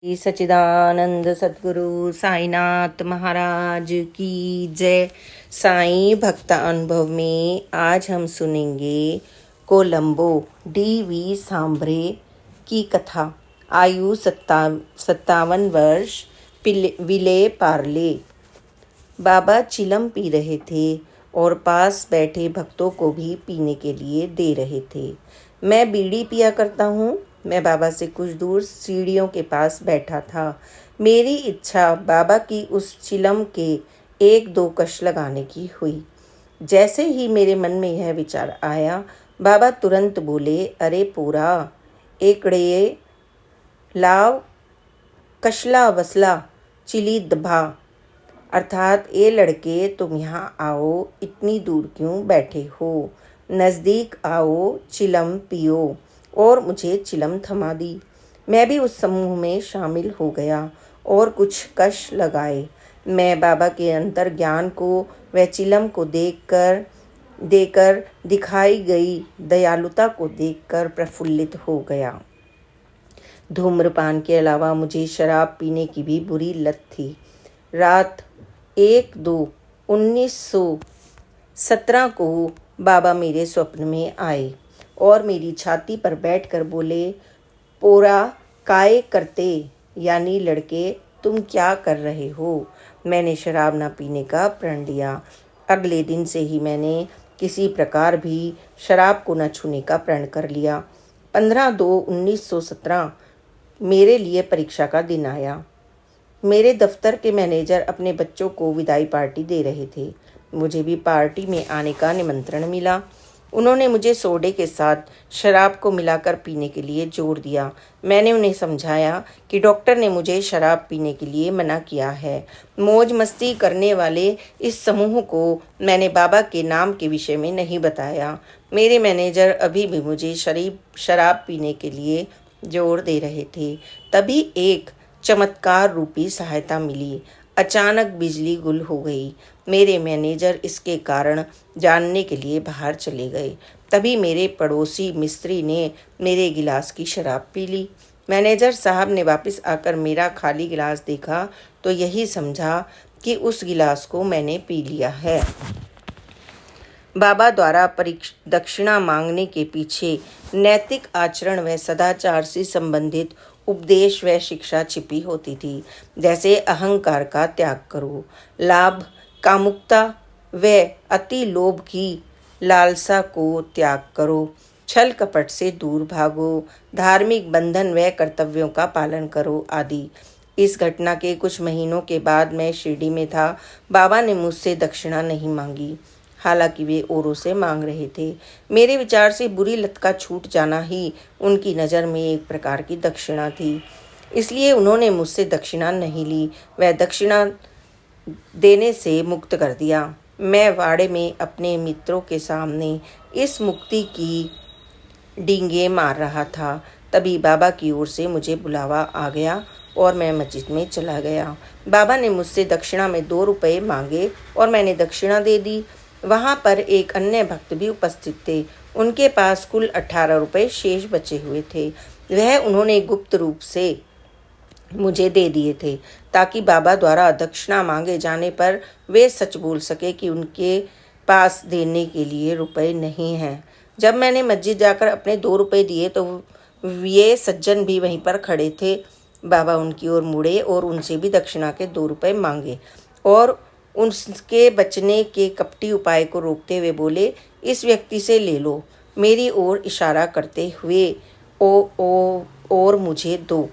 श्री सच्चिदानंद सद्गुरु साईनाथ महाराज की जय। साईं भक्त अनुभव में आज हम सुनेंगे कोलंबो डी.वी. सांभरे की कथा। आयु 57 वर्ष, विले पार्ले। बाबा चिलम पी रहे थे और पास बैठे भक्तों को भी पीने के लिए दे रहे थे। मैं बीड़ी पिया करता हूँ। मैं बाबा से कुछ दूर सीढ़ियों के पास बैठा था। मेरी इच्छा बाबा की उस चिलम के 1-2 कश लगाने की हुई। जैसे ही मेरे मन में यह विचार आया, बाबा तुरंत बोले, अरे पूरा एकड़े लाव कशला वसला चिली दभा, अर्थात ए लड़के तुम यहाँ आओ, इतनी दूर क्यों बैठे हो, नज़दीक आओ, चिलम पियो। और मुझे चिलम थमा दी। मैं भी उस समूह में शामिल हो गया और कुछ कश लगाए। मैं बाबा के अंतर ज्ञान को व चिलम को देकर दिखाई गई दयालुता को देखकर प्रफुल्लित हो गया। धूम्रपान के अलावा मुझे शराब पीने की भी बुरी लत थी। रात 1-2-1917 को बाबा मेरे स्वप्न में आए और मेरी छाती पर बैठकर बोले, पोरा काय करते, यानी लड़के तुम क्या कर रहे हो। मैंने शराब ना पीने का प्रण लिया। अगले दिन से ही मैंने किसी प्रकार भी शराब को न छूने का प्रण कर लिया। 15-2-1917 मेरे लिए परीक्षा का दिन आया। मेरे दफ्तर के मैनेजर अपने बच्चों को विदाई पार्टी दे रहे थे। मुझे भी पार्टी में आने का निमंत्रण मिला। उन्होंने मुझे सोडे के साथ शराब को मिलाकर पीने के लिए जोर दिया। मैंने उन्हें समझाया कि डॉक्टर ने मुझे शराब पीने के लिए मना किया है। मौज मस्ती करने वाले इस समूह को मैंने बाबा के नाम के विषय में नहीं बताया। मेरे मैनेजर अभी भी मुझे शराब पीने के लिए जोर दे रहे थे। तभी एक चमत्कार रूपी सहायता मिली। अचानक बिजली गुल हो गई। मेरे मैनेजर इसके कारण जानने के लिए बाहर चले गए। तभी मेरे पड़ोसी मिस्त्री ने मेरे गिलास की शराब पी ली। मैनेजर साहब ने वापस आकर मेरा खाली गिलास देखा तो यही समझा कि उस गिलास को मैंने पी लिया है। बाबा द्वारा दक्षिणा मांगने के पीछे नैतिक आचरण व सदाचार से संबंधित उपदेश व शिक्षा छिपी होती थी। जैसे अहंकार का त्याग करो, लाभ, कामुकता व अति लोभ की लालसा को त्याग करो, छल कपट से दूर भागो, धार्मिक बंधन व कर्तव्यों का पालन करो आदि। इस घटना के कुछ महीनों के बाद मैं शिरडी में था। बाबा ने मुझसे दक्षिणा नहीं मांगी, हालांकि वे औरों से मांग रहे थे। मेरे विचार से बुरी लत का छूट जाना ही उनकी नज़र में एक प्रकार की दक्षिणा थी। इसलिए उन्होंने मुझसे दक्षिणा नहीं ली, वह दक्षिणा देने से मुक्त कर दिया। मैं वाड़े में अपने मित्रों के सामने इस मुक्ति की डींगे मार रहा था। तभी बाबा की ओर से मुझे बुलावा आ गया और मैं मस्जिद में चला गया। बाबा ने मुझसे दक्षिणा में 2 रुपये मांगे और मैंने दक्षिणा दे दी। वहाँ पर एक अन्य भक्त भी उपस्थित थे। उनके पास कुल 18 रुपये शेष बचे हुए थे। वह उन्होंने गुप्त रूप से मुझे दे दिए थे ताकि बाबा द्वारा दक्षिणा मांगे जाने पर वे सच बोल सके कि उनके पास देने के लिए रुपए नहीं हैं। जब मैंने मस्जिद जाकर अपने 2 रुपये दिए तो ये सज्जन भी वहीं पर खड़े थे। बाबा उनकी ओर मुड़े और उनसे भी दक्षिणा के 2 रुपये मांगे और उसके बचने के कपटी उपाय को रोकते हुए बोले, इस व्यक्ति से ले लो, मेरी ओर इशारा करते हुए और मुझे दो।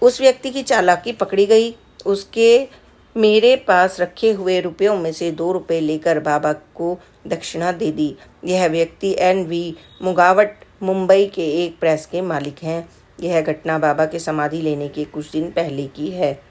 उस व्यक्ति की चालाकी पकड़ी गई। उसके मेरे पास रखे हुए रुपयों में से 2 रुपये लेकर बाबा को दक्षिणा दे दी। यह व्यक्ति NV मुगावट मुंबई के एक प्रेस के मालिक हैं। यह घटना बाबा के समाधि लेने के कुछ दिन पहले की है।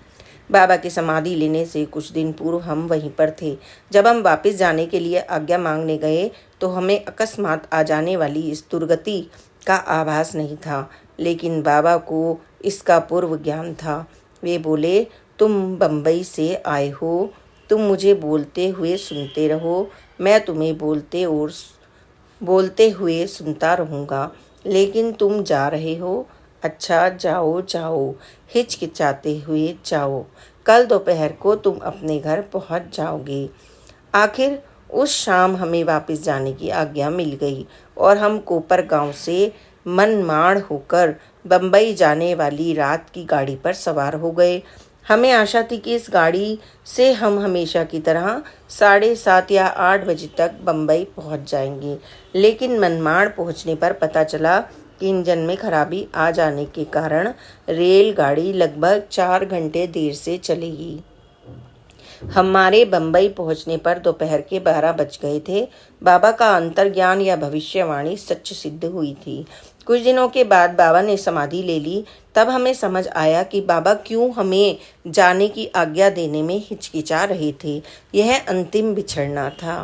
बाबा की समाधि लेने से कुछ दिन पूर्व हम वहीं पर थे। जब हम वापस जाने के लिए आज्ञा मांगने गए तो हमें अकस्मात आ जाने वाली इस दुर्गति का आभास नहीं था, लेकिन बाबा को इसका पूर्व ज्ञान था। वे बोले, तुम बम्बई से आए हो, तुम मुझे बोलते हुए सुनते रहो, मैं तुम्हें बोलते हुए सुनता रहूँगा, लेकिन तुम जा रहे हो, अच्छा जाओ जाओ, हिचकिचाते हुए जाओ, कल दोपहर को तुम अपने घर पहुंच जाओगे। आखिर उस शाम हमें वापस जाने की आज्ञा मिल गई और हम कोपर गांव से मनमाड़ होकर बम्बई जाने वाली रात की गाड़ी पर सवार हो गए। हमें आशा थी कि इस गाड़ी से हम हमेशा की तरह 7:30 या 8 बजे तक बम्बई पहुंच जाएंगे, लेकिन मनमाड़ पहुंचने पर पता चला कि इंजन में खराबी आ जाने के कारण रेलगाड़ी लगभग 4 घंटे देर से चलेगी। हमारे बम्बई पहुंचने पर दोपहर के 12 बज गए थे। बाबा का अंतर्ज्ञान या भविष्यवाणी सच सिद्ध हुई थी। कुछ दिनों के बाद बाबा ने समाधि ले ली। तब हमें समझ आया कि बाबा क्यों हमें जाने की आज्ञा देने में हिचकिचा रहे थे। यह अंतिम बिछड़ना था।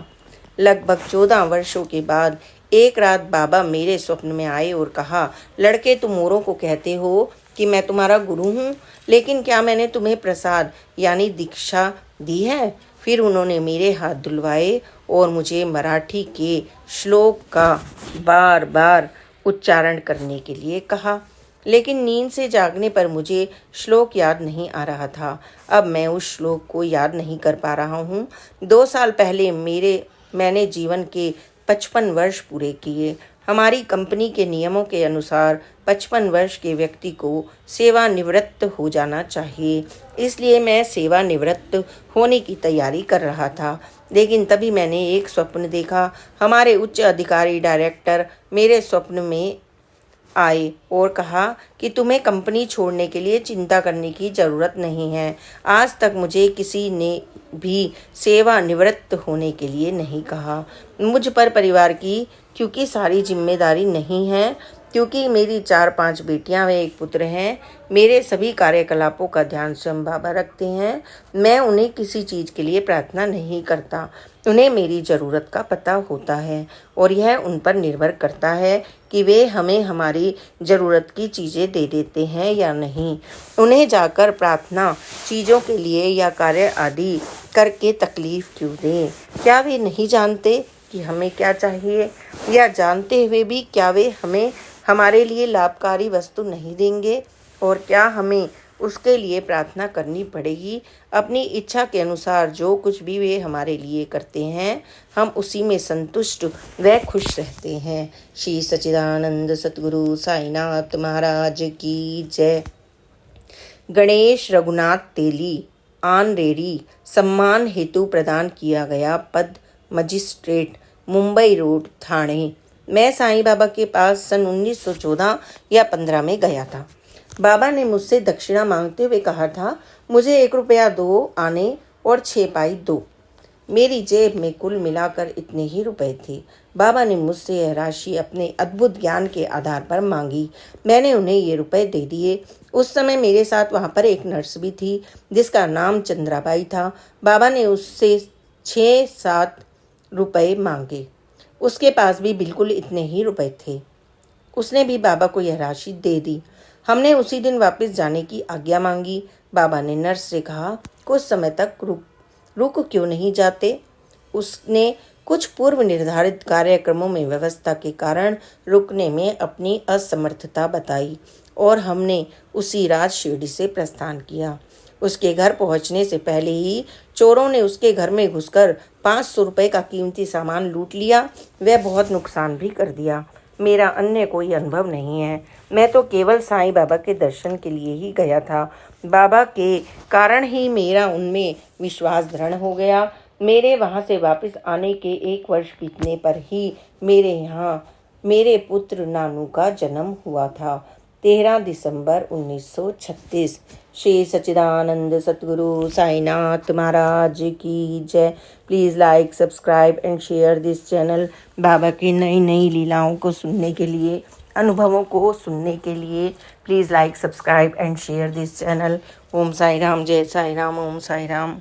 लगभग 14 वर्षों के बाद एक रात बाबा मेरे स्वप्न में आए और कहा, लड़के तुम औरों को कहते हो कि मैं तुम्हारा गुरु हूँ, लेकिन क्या मैंने तुम्हें प्रसाद यानी दीक्षा दी है? फिर उन्होंने मेरे हाथ धुलवाए और मुझे मराठी के श्लोक का बार बार उच्चारण करने के लिए कहा, लेकिन नींद से जागने पर मुझे श्लोक याद नहीं आ रहा था। अब मैं उस श्लोक को याद नहीं कर पा रहा हूँ। 2 साल पहले मैंने जीवन के 55 वर्ष पूरे किए। हमारी कंपनी के नियमों के अनुसार 55 वर्ष के व्यक्ति को सेवानिवृत्त हो जाना चाहिए, इसलिए मैं सेवानिवृत्त होने की तैयारी कर रहा था। लेकिन तभी मैंने एक स्वप्न देखा। हमारे उच्च अधिकारी डायरेक्टर मेरे स्वप्न में आए और कहा कि तुम्हें कंपनी छोड़ने के लिए चिंता करने की ज़रूरत नहीं है। आज तक मुझे किसी ने भी सेवानिवृत्त होने के लिए नहीं कहा। मुझ पर परिवार की क्योंकि सारी जिम्मेदारी नहीं है, क्योंकि मेरी 4-5 बेटियां व एक पुत्र हैं। मेरे सभी कार्यकलापों का ध्यान स्वयं बाबा रखते हैं। मैं उन्हें किसी चीज़ के लिए प्रार्थना नहीं करता। उन्हें मेरी ज़रूरत का पता होता है और यह उन पर निर्भर करता है कि वे हमें हमारी ज़रूरत की चीज़ें दे देते हैं या नहीं। उन्हें जाकर प्रार्थना चीज़ों के लिए या कार्य आदि करके तकलीफ़ क्यों दें? क्या वे नहीं जानते कि हमें क्या चाहिए? या जानते हुए भी क्या वे हमें हमारे लिए लाभकारी वस्तु नहीं देंगे? और क्या हमें उसके लिए प्रार्थना करनी पड़ेगी? अपनी इच्छा के अनुसार जो कुछ भी वे हमारे लिए करते हैं, हम उसी में संतुष्ट व खुश रहते हैं। श्री सच्चिदानंद सतगुरु साईनाथ महाराज की जय। गणेश रघुनाथ तेली ऑनरेरी सम्मान हेतु प्रदान किया गया पद मजिस्ट्रेट, मुंबई रोड, ठाणे। मैं साईं बाबा के पास सन 1914 या 15 में गया था। बाबा ने मुझसे दक्षिणा मांगते हुए कहा था, मुझे 1 रुपया दो आने और 6 पाई दो। मेरी जेब में कुल मिलाकर इतने ही रुपए थे। बाबा ने मुझसे यह राशि अपने अद्भुत ज्ञान के आधार पर मांगी। मैंने उन्हें ये रुपए दे दिए। उस समय मेरे साथ वहाँ पर एक नर्स भी थी जिसका नाम चंद्राबाई था। बाबा ने उससे 6-7 रुपए मांगे। उसके पास भी बिल्कुल इतने ही रुपए थे। उसने भी बाबा को यह राशि दे दी। हमने उसी दिन वापस जाने की आज्ञा मांगी। बाबा ने नर्स से कहा, कुछ समय तक रुक क्यों नहीं जाते? उसने कुछ पूर्व निर्धारित कार्यक्रमों में व्यवस्था के कारण रुकने में अपनी असमर्थता बताई और हमने उसी रात शिरडी से प्रस्थान किया। उसके घर पहुंचने से पहले ही चोरों ने उसके घर में घुसकर 500 रुपये का कीमती सामान लूट लिया। वह बहुत नुकसान भी कर दिया। मेरा अन्य कोई अनुभव नहीं है। मैं तो केवल साईं बाबा के दर्शन के लिए ही गया था। बाबा के कारण ही मेरा उनमें विश्वास दृढ़ हो गया। मेरे वहाँ से वापस आने के 1 वर्ष बीतने पर ही मेरे यहाँ मेरे पुत्र नानू का जन्म हुआ था। 13 दिसंबर 1936। श्री सच्चिदानंद सतगुरु साईनाथ महाराज की जय। Please like, subscribe and share this channel. बाबा की नई नई लीलाओं को सुनने के लिए, अनुभवों को सुनने के लिए please like, subscribe and share this channel. ओम साई राम, जय साई राम, ओम साई राम।